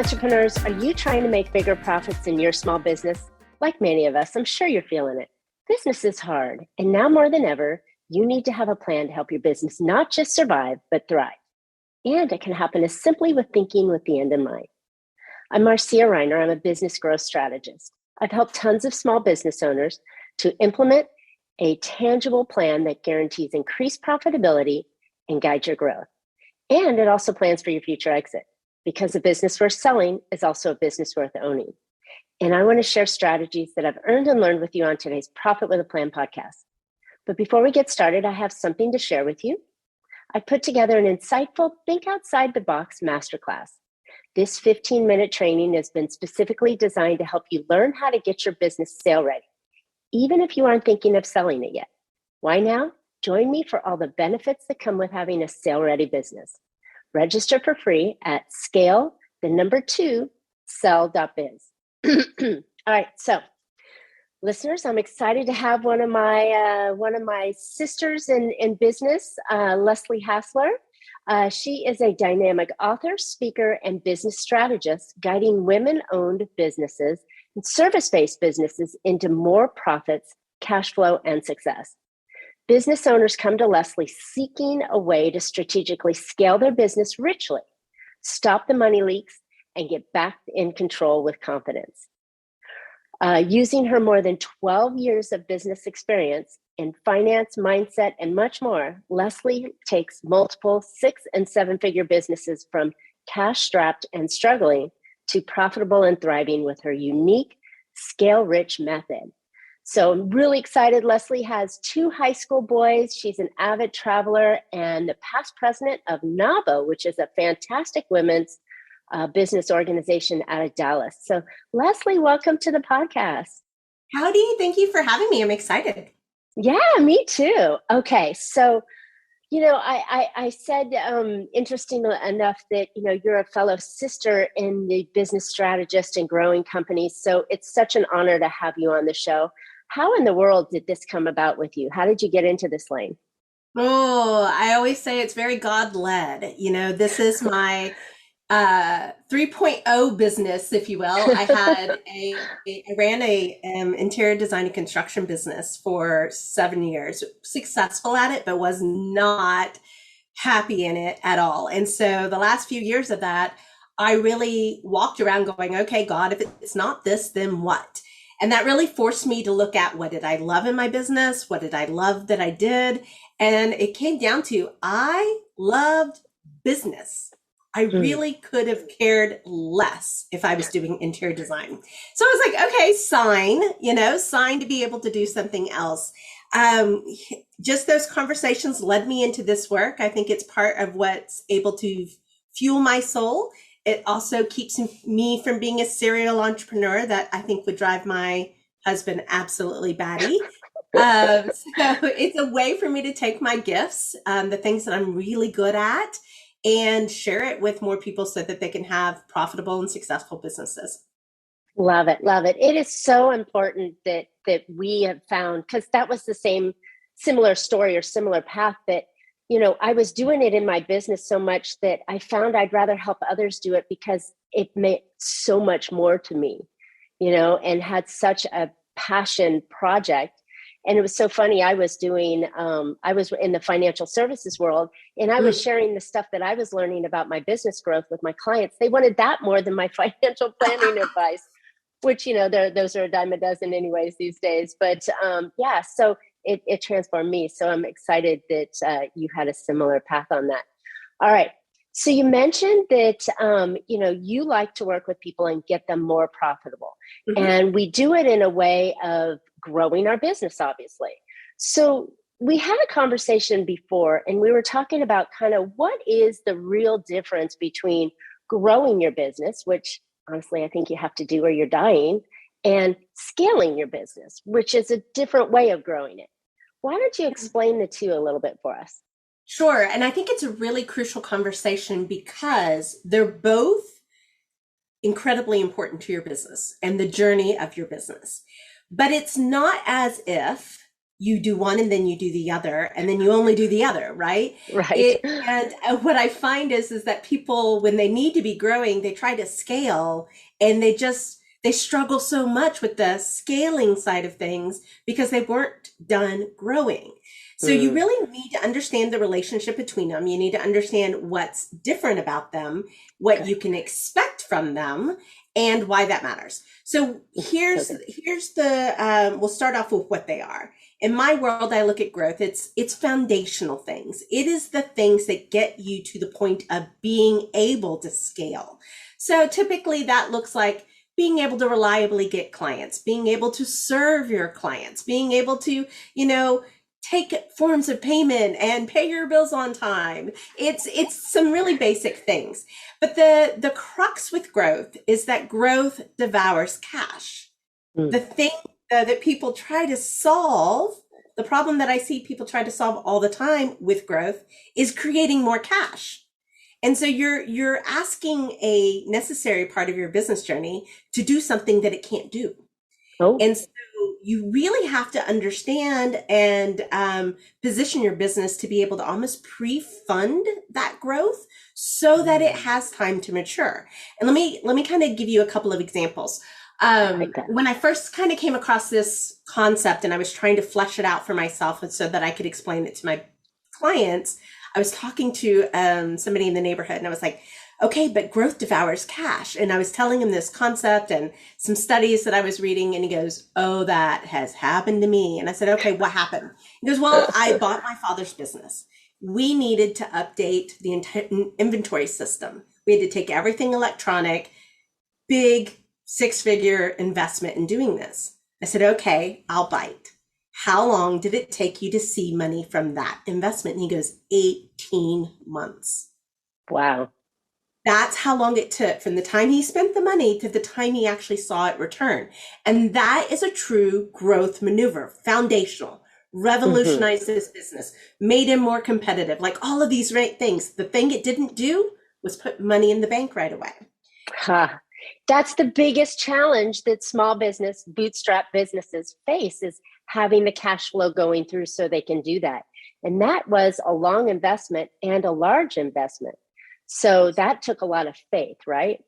entrepreneurs, are you trying to make bigger profits in your small business? Like many of us, I'm sure you're feeling it. Business is hard, and now more than ever, you need to have a plan to help your business not just survive, but thrive. And it can happen as simply with thinking with the end in mind. I'm Marcia. I'm a business growth strategist. I've helped tons of small business owners to implement a tangible plan that guarantees increased profitability and guides your growth. And it also plans for your future exit, because a business worth selling is also a business worth owning. And I want to share strategies that I've earned and learned with you on today's Profit with a Plan podcast. But before we get started, I have something to share with you. I put together an insightful Think Outside the Box masterclass. This 15-minute training has been specifically designed to help you learn how to get your business sale ready, even if you aren't thinking of selling it yet. Why now? Join me for all the benefits that come with having a sale-ready business. Register for free at scale2sell.biz. All right, so listeners, I'm excited to have one of my sisters in business, Leslie Hassler. She is a dynamic author, speaker, and business strategist, guiding women-owned businesses and service-based businesses into more profits, cash flow, and success. Business owners come to Leslie seeking a way to strategically scale their business richly, stop the money leaks, and get back in control with confidence. Using her more than 12 years of business experience in finance, mindset, and much more, Leslie takes multiple 6- and 7-figure businesses from cash-strapped and struggling to profitable and thriving with her unique, scale-rich method. So I'm really excited. Leslie has 2 high school boys. She's an avid traveler and the past president of NABO, which is a fantastic women's business organization out of Dallas. So Leslie, welcome to the podcast. Howdy. Thank you for having me. I'm excited. Yeah, me too. Okay. So, I said, interesting enough that, you're a fellow sister in the business strategist and growing companies. So it's such an honor to have you on the show. How in the world did this come about with you? How did you get into this lane? Oh, I always say it's very God-led. This is my 3.0 business, if you will. I ran a interior design and construction business for 7 years, successful at it, but was not happy in it at all. And so the last few years of that, I really walked around going, okay, God, if it's not this, then what? And that really forced me to look at, what did I love in my business? What did I love that I did? And it came down to, I loved business. I really could have cared less if I was doing interior design. So I was like, okay, sign to be able to do something else. Just those conversations led me into this work. I think it's part of what's able to fuel my soul. It also keeps me from being a serial entrepreneur that I think would drive my husband absolutely batty. So it's a way for me to take my gifts, the things that I'm really good at, and share it with more people so that they can have profitable and successful businesses. Love it. Love it. It is so important that we have found, because that was the similar story or similar path that, I was doing it in my business so much that I found I'd rather help others do it because it meant so much more to me, and had such a passion project. And it was so funny. I was in the financial services world, and I was sharing the stuff that I was learning about my business growth with my clients. They wanted that more than my financial planning advice, which, those are a dime a dozen anyways these days. But so it transformed me. So I'm excited that you had a similar path on that. All right. So you mentioned that, you like to work with people and get them more profitable. Mm-hmm. And we do it in a way of growing our business, obviously. So we had a conversation before, and we were talking about kind of what is the real difference between growing your business, which honestly, I think you have to do or you're dying, and scaling your business, which is a different way of growing it. Why don't you explain the two a little bit for us? Sure. And I think it's a really crucial conversation because they're both incredibly important to your business and the journey of your business. But it's not as if you do one and then you do the other, and then you only do the other, right? Right. And what I find is that people, when they need to be growing, they try to scale, and they struggle so much with the scaling side of things because they weren't done growing. So you Mm, really need to understand the relationship between them. You need to understand what's different about them, what okay. you can expect from them, and why that matters. So So here's good. here's the we'll start off with what they are. In my world, I look at growth. It's foundational things. It is the things that get you to the point of being able to scale. So typically that looks like being able to reliably get clients, being able to serve your clients, being able to, take forms of payment and pay your bills on time. It's some really basic things. But the crux with growth is that growth devours cash. Mm. The thing that people try to solve, the problem that I see people try to solve all the time with growth is creating more cash. And so you're asking a necessary part of your business journey to do something that it can't do. Oh, And so you really have to understand and position your business to be able to almost pre-fund that growth so that it has time to mature. And let me kind of give you a couple of examples. I like that. When I first kind of came across this concept and I was trying to flesh it out for myself and so that I could explain it to my clients, I was talking to somebody in the neighborhood and I was like, okay, but growth devours cash. And I was telling him this concept and some studies that I was reading, and he goes, oh, that has happened to me. And I said, okay, what happened? He goes, well, I bought my father's business. We needed to update the inventory system. We had to take everything electronic, big 6-figure investment in doing this. I said, okay, I'll bite. How long did it take you to see money from that investment? And he goes, 18 months. Wow. That's how long it took from the time he spent the money to the time he actually saw it return. And that is a true growth maneuver, foundational, Hmm. revolutionized his business, made him more competitive, like all of these right things. The thing it didn't do was put money in the bank right away. Huh. That's the biggest challenge that small business, bootstrap businesses face is having the cash flow going through so they can do that. And that was a long investment and a large investment. So that took a lot of faith, right?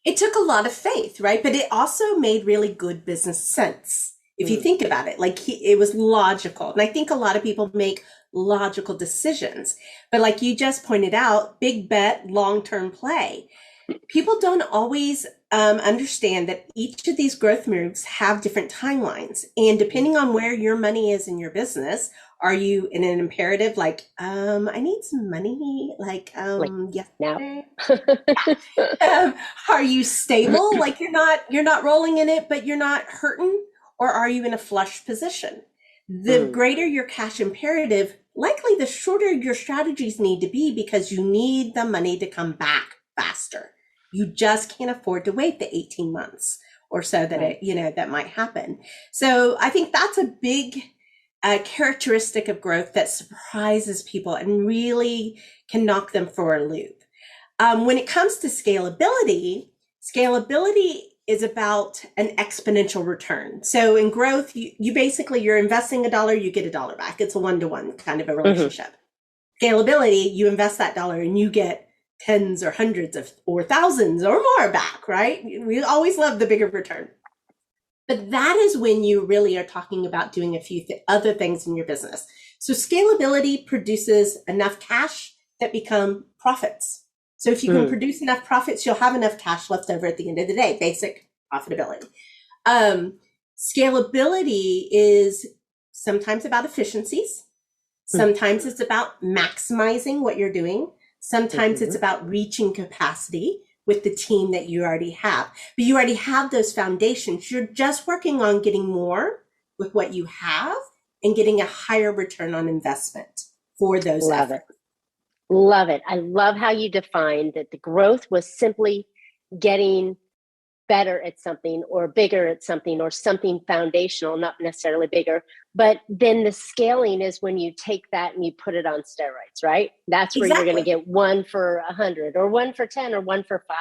It took a lot of faith, right? But it also made really good business sense. If you Mm. think about it, like it was logical. And I think a lot of people make logical decisions. But like you just pointed out, big bet, long-term play. People don't always understand that each of these growth moves have different timelines. And depending on where your money is in your business, are you in an imperative like, I need some money, like Like now. yesterday? Are you stable? Like you're not rolling in it, but you're not hurting? Or are you in a flush position? The Mm. greater your cash imperative, likely the shorter your strategies need to be because you need the money to come back faster. You just can't afford to wait the 18 months or so that Right. that might happen. So I think that's a big characteristic of growth that surprises people and really can knock them for a loop. When it comes to scalability, scalability is about an exponential return. So in growth, you basically, you're investing $1, you get $1 back. It's a one-to-one kind of a Hmm. relationship. Scalability, you invest that dollar and you get tens or hundreds of or thousands or more back, right? We always love the bigger return. But that is when you really are talking about doing a few other things in your business. So scalability produces enough cash that become profits. So if you can Mm. produce enough profits, you'll have enough cash left over at the end of the day, basic profitability. Um, Scalability is sometimes about efficiencies. Mm. Sometimes it's about maximizing what you're doing. Sometimes it's Hmm. about reaching capacity with the team that you already have. But you already have those foundations. You're just working on getting more with what you have and getting a higher return on investment for those Love it. efforts. Love it. I love how you defined that the growth was simply getting better at something or bigger at something or something foundational, not necessarily bigger. But then the scaling is when you take that and you put it on steroids, right? That's where you're going to Exactly. get 1 for 100 or 1 for 10 or 1 for 5.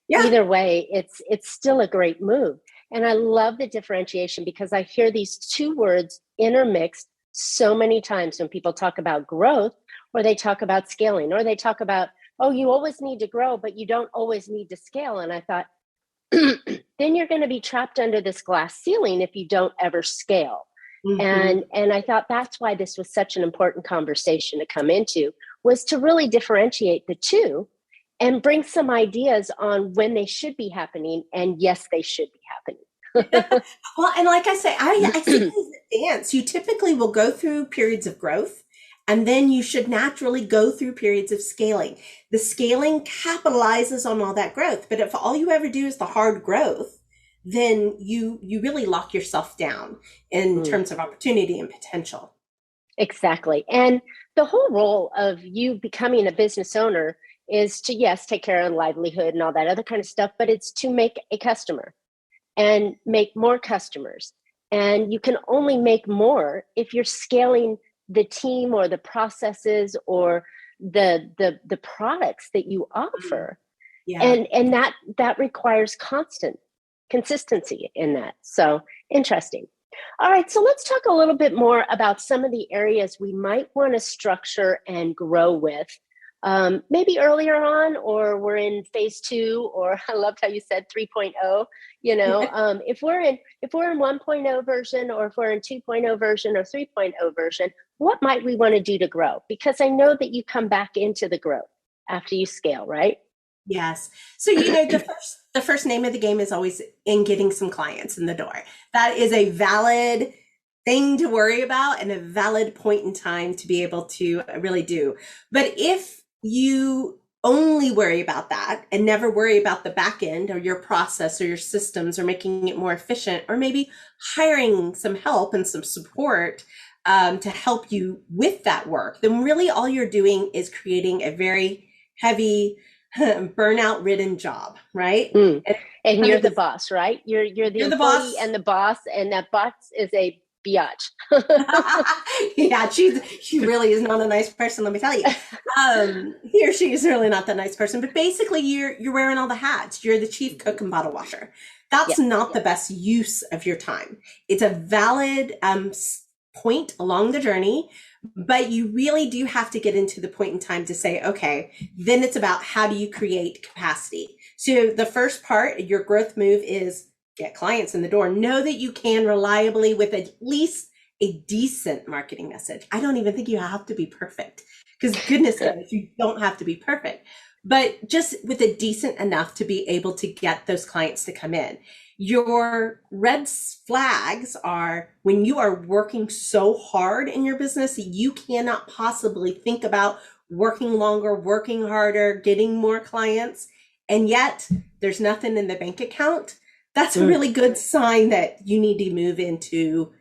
Yeah. Either way, it's still a great move. And I love the differentiation because I hear these two words intermixed so many times when people talk about growth, or they talk about scaling, or they talk about, oh, you always need to grow, but you don't always need to scale. And I thought, then you're going to be trapped under this glass ceiling if you don't ever scale. Mm-hmm. And I thought that's why this was such an important conversation to come into, was to really differentiate the two and bring some ideas on when they should be happening. And yes, they should be happening. Well, and like I say, I see it as a dance. You typically will go through periods of growth, and then you should naturally go through periods of scaling. The scaling capitalizes on all that growth. But if all you ever do is the hard growth, then you really lock yourself down in terms of opportunity and potential. Exactly. And the whole role of you becoming a business owner is to, yes, take care of livelihood and all that other kind of stuff, but it's to make a customer and make more customers. And you can only make more if you're scaling the team or the processes or the products that you offer. Yeah. And that requires consistency in that. So interesting. All right, so let's talk a little bit more about some of the areas we might want to structure and grow with. Maybe earlier on, or we're in phase 2, or I loved how you said 3.0. You know, if we're in 1.0 version, or if we're in 2.0 version or 3.0 version, what might we want to do to grow? Because I know that you come back into the growth after you scale, right? Yes. So, the first name of the game is always in getting some clients in the door. That is a valid thing to worry about and a valid point in time to be able to really do. But if you only worry about that and never worry about the back end or your process or your systems or making it more efficient, or maybe hiring some help and some support to help you with that work, then really all you're doing is creating a very heavy, burnout ridden job, right? And you're the boss, right? You're the You're the employee boss. and the boss, and that boss is a biatch. Yeah, she really is not a nice person, let me tell you. He or she is really not that nice person, but basically you're wearing all the hats. You're the chief cook and bottle washer. That's not the best use of your time. It's a valid point along the journey, but you really do have to get into the point in time to say, okay, then it's about how do you create capacity. So the first part, your growth move, is get clients in the door. Know that you can reliably, with at least a decent marketing message. I don't even think you have to be perfect, because goodness knows you don't have to be perfect, but just with a decent enough to be able to get those clients to come in. Your red flags are when you are working so hard in your business that you cannot possibly think about working longer, working harder, getting more clients, and yet there's nothing in the bank account. That's a really good sign that you need to move into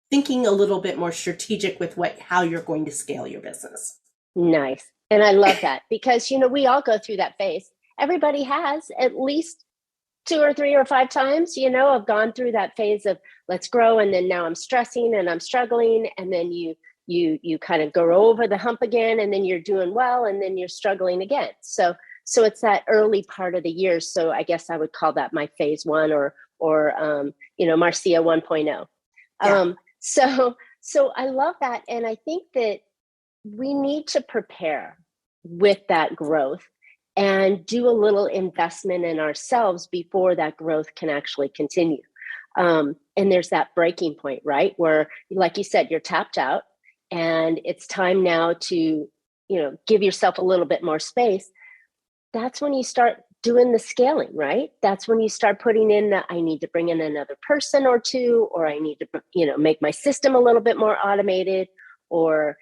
thinking a little bit more strategic with how you're going to scale your business. Nice. And I love that, because, we all go through that phase. Everybody has at least 2 or 3 or 5 times, I've gone through that phase of let's grow. And then now I'm stressing and I'm struggling. And then you kind of go over the hump again, and then you're doing well, and then you're struggling again. So it's that early part of the year. So I guess I would call that my phase 1, or Marcia 1.0. Yeah. So I love that. And I think that we need to prepare with that growth and do a little investment in ourselves before that growth can actually continue. And there's that breaking point, right? Where, like you said, you're tapped out and it's time now to, give yourself a little bit more space. That's when you start doing the scaling, right? That's when you start putting in I need to bring in another person or two, or I need to, make my system a little bit more automated, or,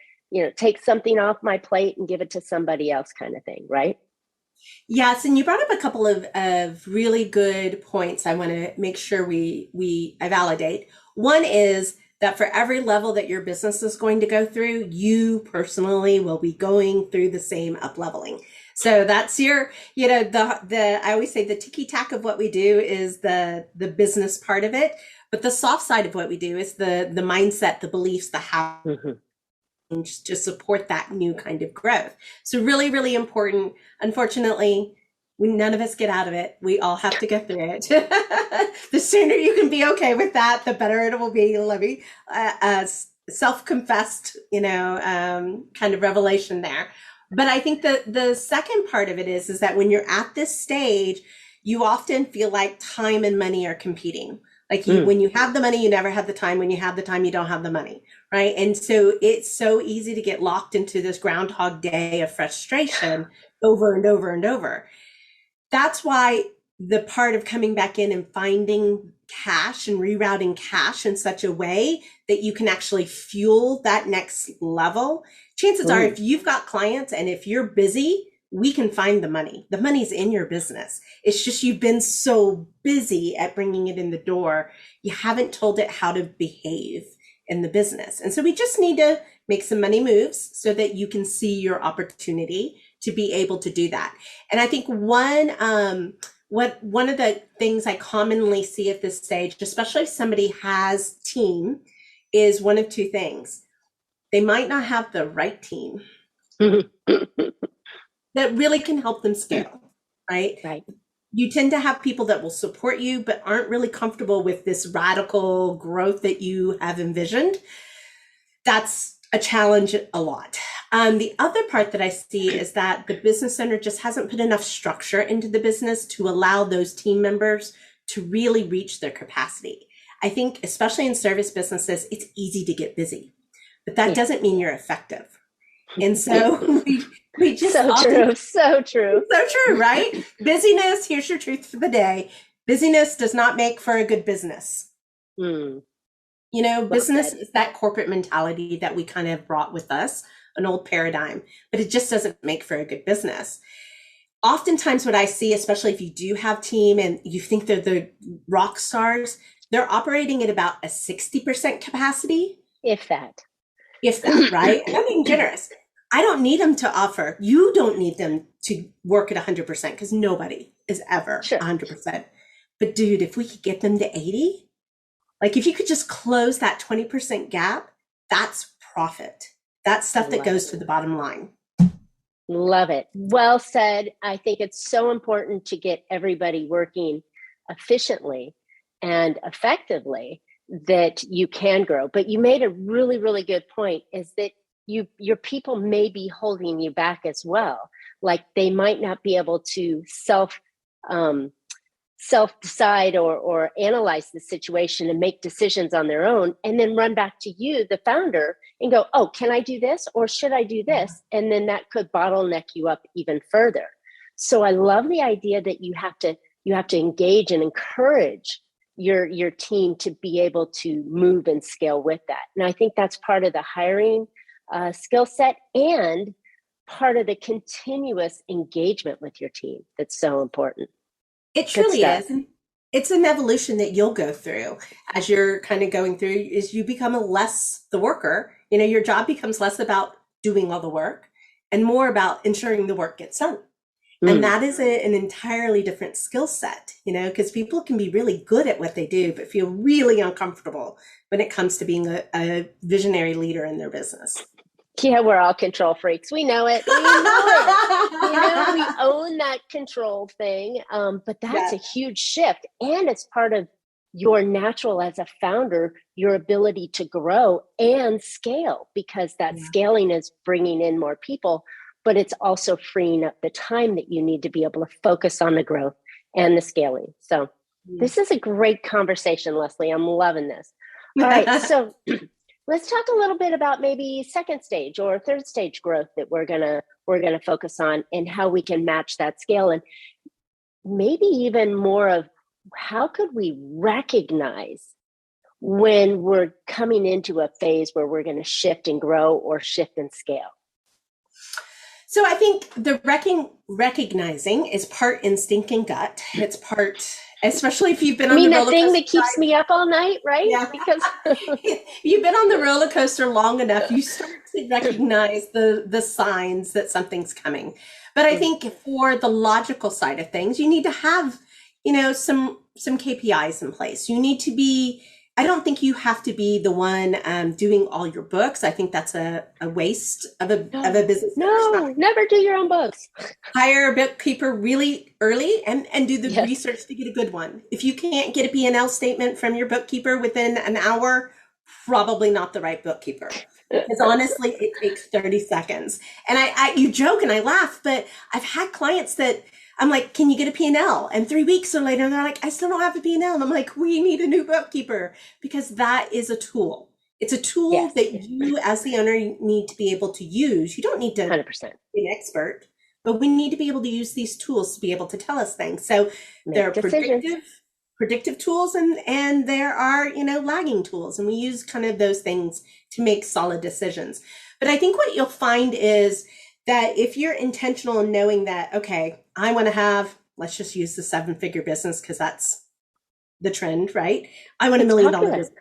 take something off my plate and give it to somebody else, kind of thing, right? Yes, and you brought up a couple of really good points I want to make sure I validate. One is that for every level that your business is going to go through, you personally will be going through the same up leveling. So that's your, I always say the ticky tack of what we do is the business part of it, but the soft side of what we do is the mindset, the beliefs, the how. To support that new kind of growth. So really, really important. Unfortunately, None of us get out of it. We all have to go through it. The sooner you can be okay with that, the better it will be. Let me self-confessed, kind of revelation there. But I think the second part of it is that when you're at this stage, you often feel like time and money are competing. Like when you have the money, you never have the time. When you have the time, you don't have the money, right? And so it's so easy to get locked into this Groundhog Day of frustration over and over and over. That's why the part of coming back in and finding cash and rerouting cash in such a way that you can actually fuel that next level. Chances are, if you've got clients and if you're busy, we can find the money. The money's in your business. It's just you've been so busy at bringing it in the door, you haven't told it how to behave in the business. And so we just need to make some money moves so that you can see your opportunity to be able to do that. And I think one of the things I commonly see at this stage, especially if somebody has team, is one of two things. They might not have the right team that really can help them scale, right? Right. You tend to have people that will support you, but aren't really comfortable with this radical growth that you have envisioned. That's a challenge a lot. The other part that I see is that the business owner just hasn't put enough structure into the business to allow those team members to really reach their capacity. I think, especially in service businesses, it's easy to get busy, but that doesn't mean you're effective. And so we just so true, right? Busyness, here's your truth for the day. Busyness does not make for a good business. Business is that corporate mentality that we kind of brought with us, an old paradigm, but it just doesn't make for a good business. Oftentimes what I see, especially if you do have team and you think they're the rock stars, they're operating at about a 60% capacity. If that, right? And I'm being generous. I don't need them to offer. You don't need them to work at 100% because nobody is ever 100%. But dude, if we could get them to 80, like if you could just close that 20% gap, that's profit. That's stuff that goes to the bottom line. Love it. Well said. I think it's so important to get everybody working efficiently and effectively that you can grow. But you made a really, really good point, is that your people may be holding you back as well. Like they might not be able to self decide or analyze the situation and make decisions on their own, and then run back to you, the founder, and go, oh, can I do this or should I do this? And then that could bottleneck you up even further. So I love the idea that you have to engage and encourage your team to be able to move and scale with that. And I think that's part of the hiring skill set and part of the continuous engagement with your team that's so important. It truly is. It's an evolution that you'll go through as you're kind of going through, is you become less the worker. Your job becomes less about doing all the work and more about ensuring the work gets done. And that is an entirely different skill set, because people can be really good at what they do, but feel really uncomfortable when it comes to being a visionary leader in their business. Yeah, we're all control freaks. We know it. We own that control thing. But that's a huge shift. And it's part of your natural as a founder, your ability to grow and scale, because that scaling is bringing in more people, but it's also freeing up the time that you need to be able to focus on the growth and the scaling. So this is a great conversation, Leslie. I'm loving this. All right. So let's talk a little bit about maybe second stage or third stage growth that we're gonna focus on, and how we can match that scale, and maybe even more of how could we recognize when we're coming into a phase where we're going to shift and grow or shift and scale. So I think the recognizing is part instinct and gut. It's part, especially if you've been on the roller coaster. That thing that keeps me up all night, right? Yeah. Because you've been on the roller coaster long enough, you start to recognize the signs that something's coming. But I think for the logical side of things, you need to have, some KPIs in place. You need to be I don't think you have to be the one doing all your books. I think that's a waste of a business owner's No, time. never do your own books. Hire a bookkeeper really early and do the Yes. research to get a good one. If you can't get a P&L statement from your bookkeeper within an hour, probably not the right bookkeeper. Because honestly, it takes 30 seconds. And you joke and I laugh, but I've had clients that I'm like, can you get a P&L? And 3 weeks or later, they're like, I still don't have a P&L. And I'm like, we need a new bookkeeper because that is a tool. It's a tool Yes. that you as the owner need to be able to use. You don't need to 100%. be an expert, but we need to be able to use these tools to be able to tell us things. So there are Make decisions. predictive tools and there are, lagging tools. And we use kind of those things to make solid decisions. But I think what you'll find is that if you're intentional in knowing that, okay, I want to have, let's just use the 7-figure business because that's the trend, right? I want $1 million business.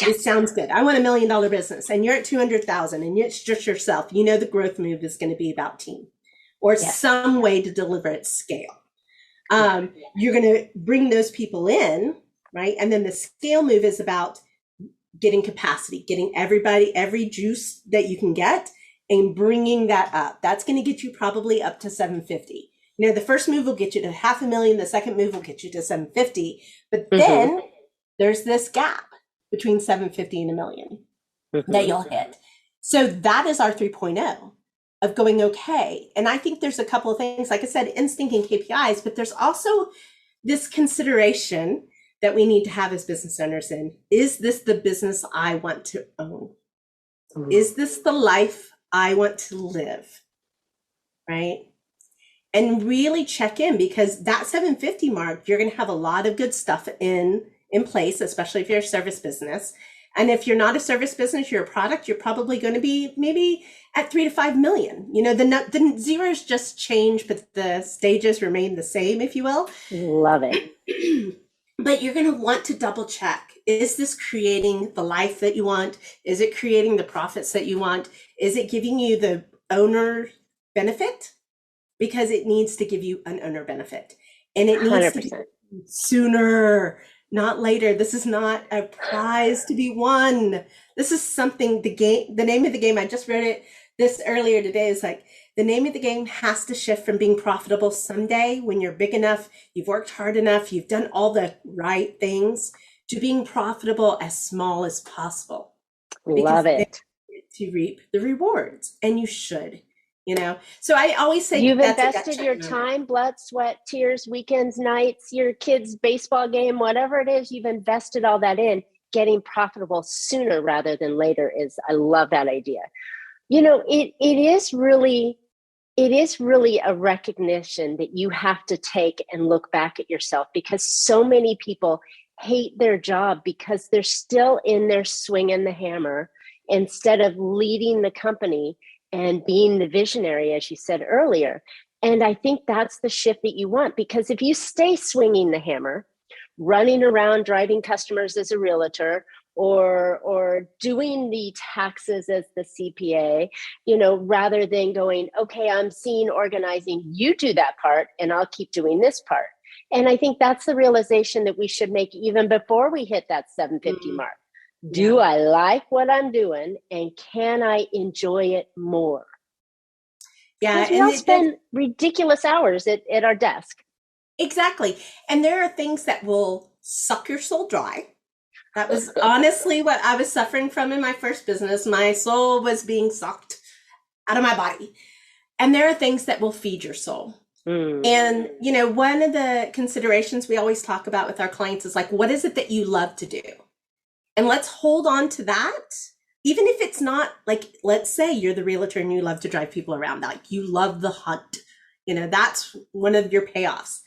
It sounds good. I want $1 million business and you're at 200,000 and it's just yourself. The growth move is going to be about team or some way to deliver at scale. You're going to bring those people in, right? And then the scale move is about getting capacity, getting every juice that you can get and bringing that up. That's going to get you probably up to 750. The first move will get you to $500,000. The second move will get you to 750. But then there's this gap between 750 and $1 million that you'll hit. So that is our 3.0 of going, okay. And I think there's a couple of things, like I said, instinct and KPIs, but there's also this consideration that we need to have as business owners in, is this the business I want to own? Is this the life I want to live? Right? And really check in because that 750 mark, you're going to have a lot of good stuff in place, especially if you're a service business. And if you're not a service business, you're a product, you're probably going to be maybe at 3 to 5 million. The zeros just change, but the stages remain the same, if you will. Love it. But you're going to want to double check. Is this creating the life that you want? Is it creating the profits that you want? Is it giving you the owner benefit? Because it needs to give you an owner benefit. And it needs 100%. To be sooner, not later. This is not a prize to be won. This is something, the name of the game, I just read it this earlier today, is like, the name of the game has to shift from being profitable someday when you're big enough, you've worked hard enough, you've done all the right things, to being profitable as small as possible. Love it. To reap the rewards, and you should. So I always say you've invested your time, blood, sweat, tears, weekends, nights, your kids' baseball game, whatever it is, you've invested all that in. Getting profitable sooner rather than later I love that idea. It is really a recognition that you have to take and look back at yourself, because so many people hate their job because they're still in there swinging the hammer instead of leading the company and being the visionary, as you said earlier. And I think that's the shift that you want, because if you stay swinging the hammer, running around driving customers as a realtor, or doing the taxes as the CPA, rather than going, okay, I'm seeing organizing, you do that part and I'll keep doing this part. And I think that's the realization that we should make even before we hit that 750 mark. Do I like what I'm doing, and can I enjoy it more? Yeah. Because we all spend ridiculous hours at our desk. Exactly. And there are things that will suck your soul dry. That was honestly what I was suffering from in my first business. My soul was being sucked out of my body. And there are things that will feed your soul. And, one of the considerations we always talk about with our clients is like, what is it that you love to do? And let's hold on to that. Even if it's not like, let's say you're the realtor and you love to drive people around, like you love the hunt, that's one of your payoffs.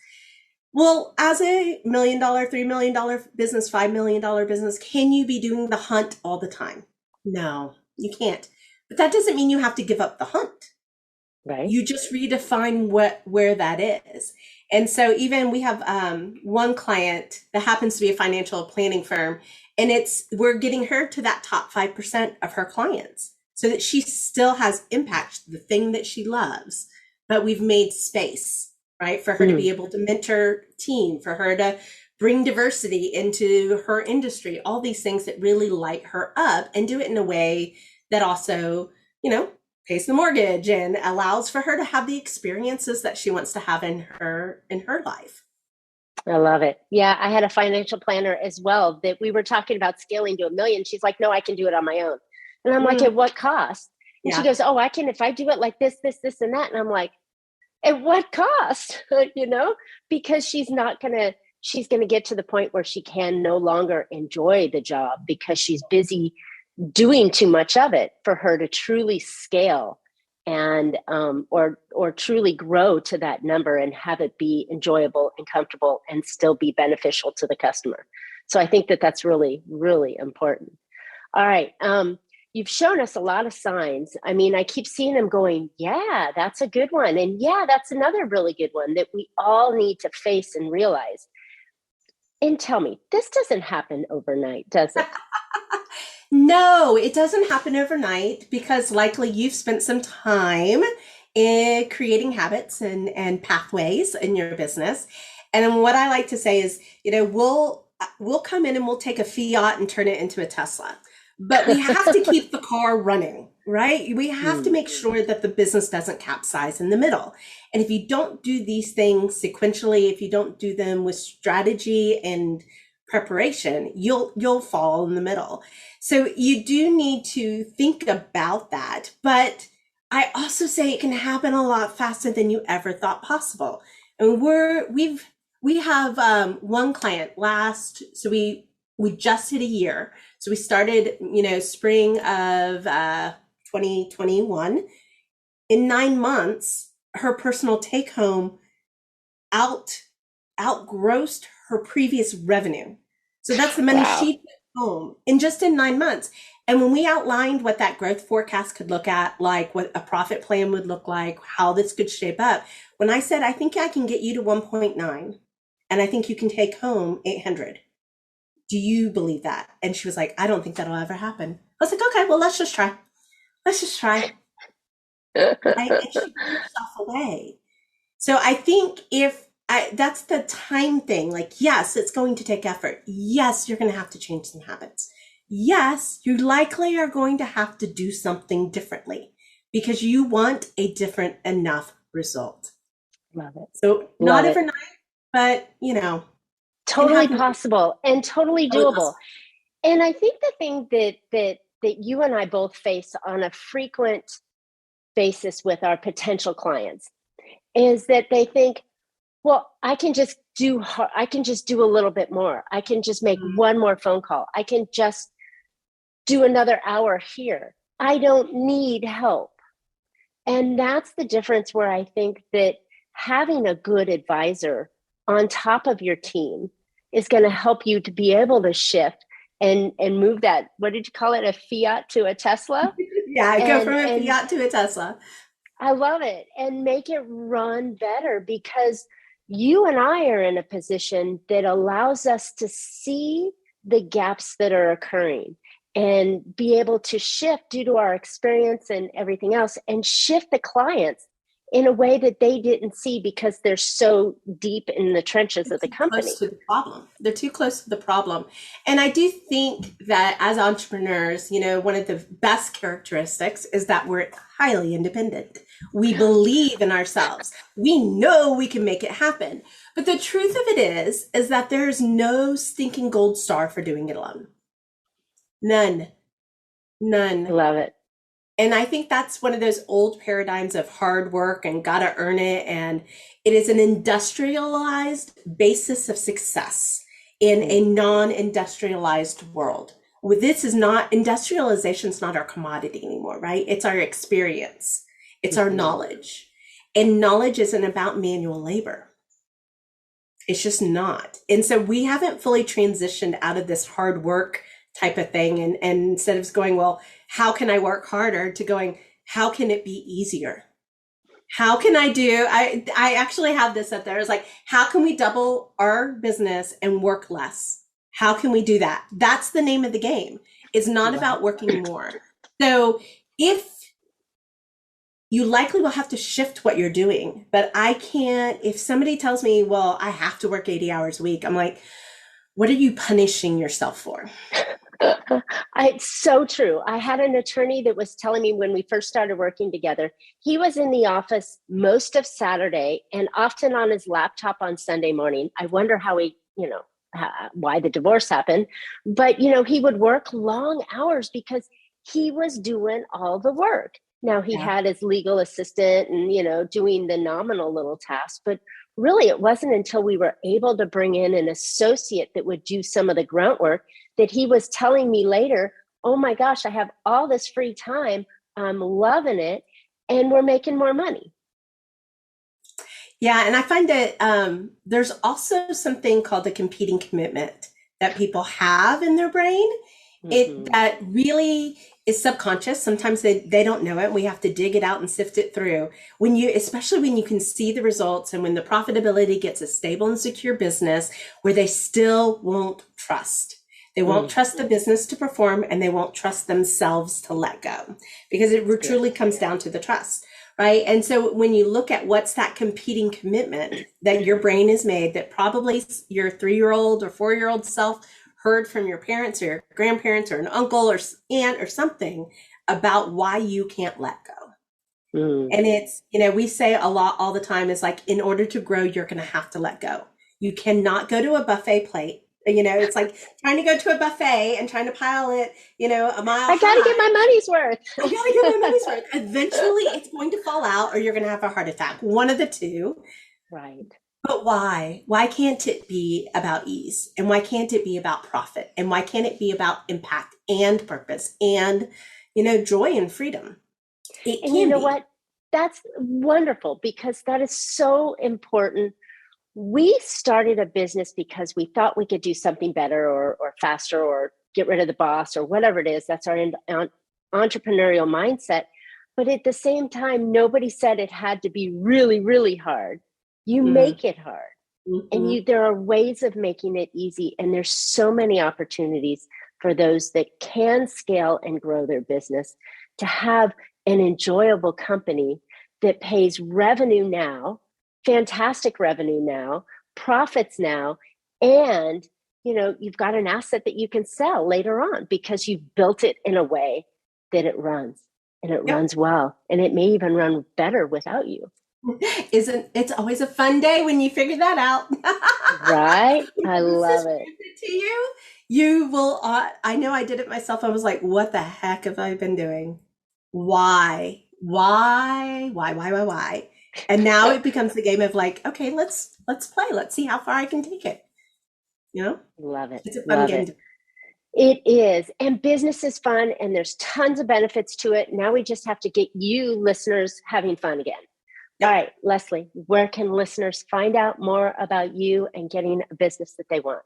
Well, as a $1 million, $3 million business, $5 million business, can you be doing the hunt all the time? No, you can't. But that doesn't mean you have to give up the hunt. Right. You just redefine where that is. And so even we have one client that happens to be a financial planning firm, and we're getting her to that top 5% of her clients so that she still has impact, the thing that she loves, but we've made space, right? For her to be able to mentor team, for her to bring diversity into her industry, all these things that really light her up, and do it in a way that also, pays the mortgage and allows for her to have the experiences that she wants to have in her life. I love it. Yeah, I had a financial planner as well that we were talking about scaling to 1 million. She's like, no, I can do it on my own. And I'm like, at what cost? And she goes, oh, I can, if I do it like this, and that. And I'm like, at what cost? Because she's going to get to the point where she can no longer enjoy the job because she's busy doing too much of it for her to truly scale and or truly grow to that number and have it be enjoyable and comfortable and still be beneficial to the customer. So I think that that's really, really important. All right. You've shown us a lot of signs. I mean, I keep seeing them going, yeah, that's a good one. And yeah, that's another really good one that we all need to face and realize. And tell me, this doesn't happen overnight, does it? No, it doesn't happen overnight, because likely you've spent some time in creating habits and pathways in your business. And what I like to say is, we'll come in and we'll take a Fiat and turn it into a Tesla. But we have to keep the car running, right? We have to make sure that the business doesn't capsize in the middle. And if you don't do these things sequentially, if you don't do them with strategy and preparation, you'll fall in the middle. So you do need to think about that. But I also say it can happen a lot faster than you ever thought possible. And we have one client so we just hit a year. So we started, spring of 2021. In 9 months, her personal take home outgrossed her previous revenue. So that's the money she took home in 9 months. And when we outlined what that growth forecast could look at, like what a profit plan would look like, how this could shape up, when I said, I think I can get you to 1.9 and I think you can take home 800. Do you believe that? And she was like, I don't think that'll ever happen. I was like, okay, well, let's just try. Right? And she put herself away. So I think that's the time thing. Like, yes, it's going to take effort. Yes, you're going to have to change some habits. Yes, you likely are going to have to do something differently because you want a different enough result. Love it. So not overnight, but totally possible and totally doable. And I think the thing that you and I both face on a frequent basis with our potential clients is that they think, well, I can just do a little bit more. I can just make one more phone call. I can just do another hour here. I don't need help. And that's the difference where I think that having a good advisor on top of your team is going to help you to be able to shift and move that. What did you call it? A Fiat to a Tesla? Go from a Fiat to a Tesla. I love it. And make it run better, because you and I are in a position that allows us to see the gaps that are occurring and be able to shift due to our experience and everything else, and shift the clients in a way that they didn't see because they're so deep in the trenches of the company. Close to the problem. They're too close to the problem. And I do think that as entrepreneurs, one of the best characteristics is that we're highly independent. We believe in ourselves. We know we can make it happen. But the truth of it is that there's no stinking gold star for doing it alone. None. Love it. And I think that's one of those old paradigms of hard work and gotta earn it. And it is an industrialized basis of success in a non-industrialized world. Industrialization is not our commodity anymore, right? It's our experience. It's our knowledge. And knowledge isn't about manual labor. It's just not. And so we haven't fully transitioned out of this hard work type of thing. And instead of going, well, how can I work harder, to going, how can it be easier? How can I actually have this up there. It's like, how can we double our business and work less? How can we do that? That's the name of the game. It's not about working more. So if you likely will have to shift what you're doing, but if somebody tells me, well, I have to work 80 hours a week, I'm like, What are you punishing yourself for? It's so true. I had an attorney that was telling me when we first started working together, he was in the office most of Saturday and often on his laptop on Sunday morning. I wonder how he, why the divorce happened. But, he would work long hours because he was doing all the work. Now he Yeah. had his legal assistant and, doing the nominal little tasks, but really it wasn't until we were able to bring in an associate that would do some of the grunt work that he was telling me later, oh my gosh, I have all this free time. I'm loving it. And we're making more money. Yeah, and I find that there's also something called the competing commitment that people have in their brain. It Mm-hmm. that really is subconscious. Sometimes they don't know it. We have to dig it out and sift it through. Especially when you can see the results and when the profitability gets a stable and secure business where they still won't trust. They won't trust the business to perform and they won't trust themselves to let go because it truly comes down to the trust. Right. And so when you look at what's that competing commitment that your brain has made that probably your 3-year-old or 4-year-old self heard from your parents or your grandparents or an uncle or aunt or something about why you can't let go. And it's, we say a lot all the time is like, in order to grow, you're going to have to let go. You cannot go to a buffet plate. It's like trying to go to a buffet and trying to pile it, a mile I got to get high. my money's worth. I got to get my money's worth. Eventually it's going to fall out or you're going to have a heart attack. One of the two. Right. But why? Why can't it be about ease? And why can't it be about profit? And why can't it be about impact and purpose and, joy and freedom? It And you can know be. what? That's wonderful because that is so important. We started a business because we thought we could do something better or faster or get rid of the boss or whatever it is. That's our entrepreneurial mindset. But at the same time, nobody said it had to be really, really hard. You make it hard. And Mm-hmm. there are ways of making it easy. And there's so many opportunities for those that can scale and grow their business to have an enjoyable company that pays revenue now, fantastic revenue now, profits now, and you've got an asset that you can sell later on because you've built it in a way that it runs and it Yep. runs well, and it may even run better without you. Isn't it's always a fun day when you figure that out? Right? When I this love is it. granted to you, you will. I know I did it myself. I was like, "What the heck have I been doing? Why? Why? And now it becomes the game of like, okay, let's play. Let's see how far I can take it. Love it. It's a fun Love game. it. It is. And business is fun and there's tons of benefits to it. Now we just have to get you listeners having fun again. All Yep. right, Leslie, where can listeners find out more about you and getting a business that they want?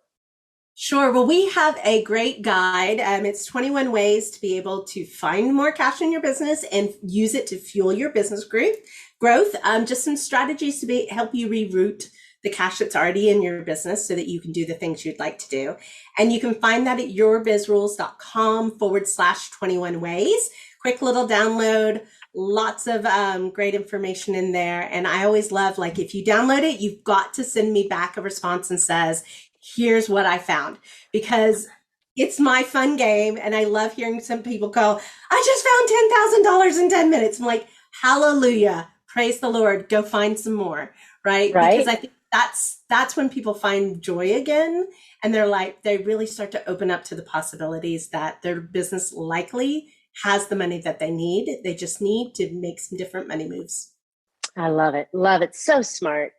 Sure. Well, we have a great guide. It's 21 ways to be able to find more cash in your business and use it to fuel your business growth. Just some strategies to help you reroute the cash that's already in your business so that you can do the things you'd like to do. And you can find that at yourbizrules.com/21 ways. Quick little download, lots of great information in there. And I always love, like, if you download it, you've got to send me back a response and says, here's what I found, because it's my fun game. And I love hearing some people go, I just found $10,000 in 10 minutes. I'm like, hallelujah, praise the Lord, go find some more. Right. Because Right? I think that's when people find joy again. And they really start to open up to the possibilities that their business likely has the money that they need. They just need to make some different money moves. I love it. Love it. So smart.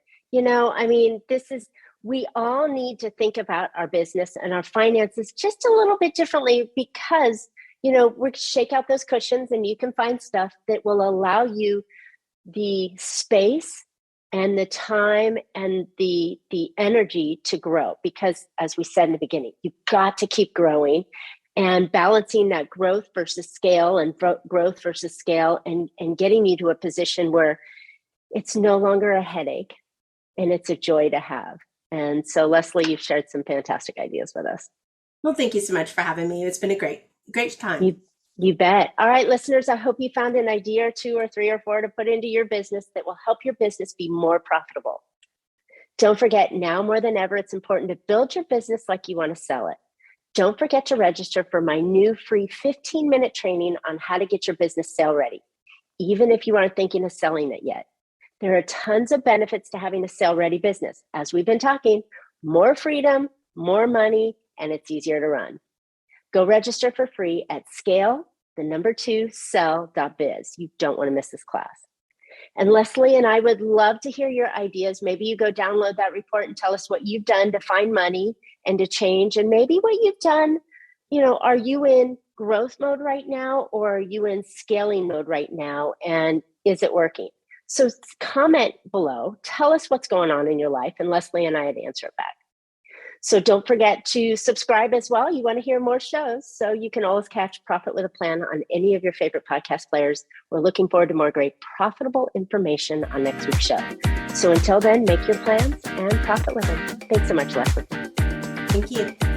We all need to think about our business and our finances just a little bit differently because, we shake out those cushions and you can find stuff that will allow you the space and the time and the energy to grow. Because as we said in the beginning, you've got to keep growing and balancing that growth versus scale and growth versus scale and getting you to a position where it's no longer a headache and it's a joy to have. And so, Leslie, you've shared some fantastic ideas with us. Well, thank you so much for having me. It's been a great time. You bet. All right, listeners, I hope you found an idea or two or three or four to put into your business that will help your business be more profitable. Don't forget, now more than ever, it's important to build your business like you want to sell it. Don't forget to register for my new free 15-minute training on how to get your business sale ready, even if you aren't thinking of selling it yet. There are tons of benefits to having a sale-ready business. As we've been talking, more freedom, more money, and it's easier to run. Go register for free at scale2sell.biz. You don't want to miss this class. And Leslie and I would love to hear your ideas. Maybe you go download that report and tell us what you've done to find money and to change, and maybe what you've done. Are you in growth mode right now, or are you in scaling mode right now? And is it working? So comment below, tell us what's going on in your life, and Leslie and I would answer it back. So don't forget to subscribe as well. You want to hear more shows, so you can always catch Profit with a Plan on any of your favorite podcast players. We're looking forward to more great profitable information on next week's show. So until then, make your plans and profit with them. Thanks so much, Leslie. Thank you.